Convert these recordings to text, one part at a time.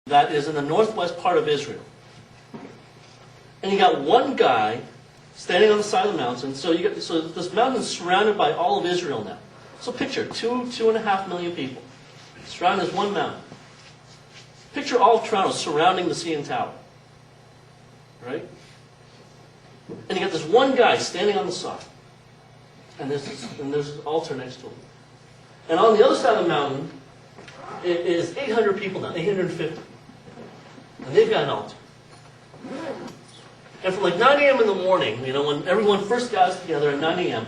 that is in the northwest part of Israel. And you got one guy standing on the side of the mountain. So this mountain is surrounded by all of Israel now. So picture 2.5 million people surrounded as one mountain. Picture all of Toronto surrounding the CN Tower. Right? And you got this one guy standing on the side. And there's this altar next to him. And on the other side of the mountain is 800 people now, 850. And they've got an altar. And from like 9 a.m. in the morning, when everyone first gathers together at 9 a.m.,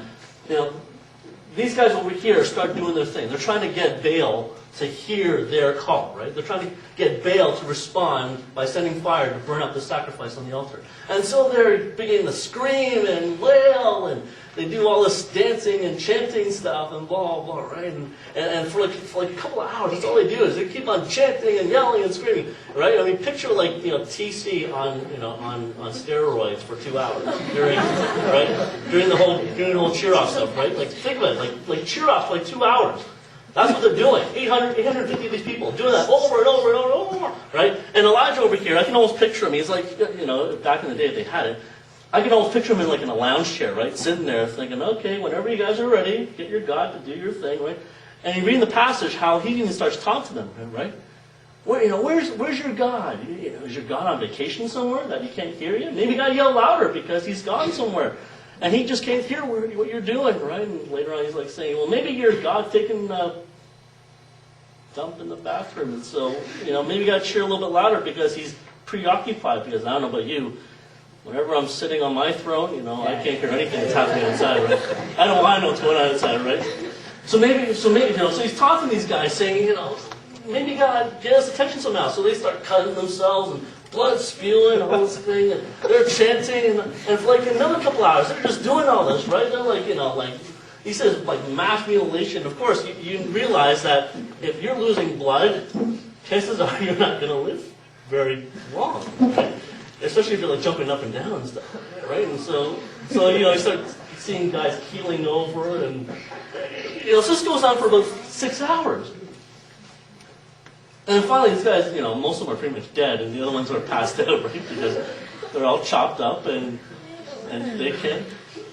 these guys over here start doing their thing. They're trying to get Baal to hear their call, right? They're trying to get Baal to respond by sending fire to burn up the sacrifice on the altar. And so they're beginning to scream and wail, and they do all this dancing and chanting stuff and blah, blah, right? And for like a couple of hours, that's all they do is they keep on chanting and yelling and screaming, right? I mean, picture like, TC on steroids for 2 hours during the whole cheer-off stuff, right? Like, think of it, like cheer-off for like 2 hours. That's what they're doing. 850 of these people doing that over and over and over and over, right? And Elijah over here, I can almost picture him. He's like, back in the day if they had it, I can almost picture him in like in a lounge chair, right? Sitting there thinking, okay, whenever you guys are ready, get your God to do your thing, right? And you read in the passage how he even starts talking to them, right? Where's your God? Is your God on vacation somewhere that he can't hear you? Maybe you got to yell louder because he's gone somewhere. And he just can't hear what you're doing, right? And later on he's like saying, well, maybe your God taking a dump in the bathroom. And so, maybe you got to cheer a little bit louder because he's preoccupied. Because I don't know about you, whenever I'm sitting on my throne, I can't hear anything that's happening outside, right? I don't want to know what's going on outside, right? So maybe, so he's talking to these guys saying, maybe God get us attention somehow. So they start cutting themselves and blood spewing and all this thing, and they're chanting, and for like another couple hours, they're just doing all this, right? They're like, he says, like mass mutilation. Of course, you realize that if you're losing blood, chances are you're not going to live very long, right? Especially if you're like jumping up and down and stuff, right? And so you start seeing guys keeling over, and so this goes on for about 6 hours. And then finally, these guys, most of them are pretty much dead, and the other ones are passed out, right? Because they're all chopped up, and they can't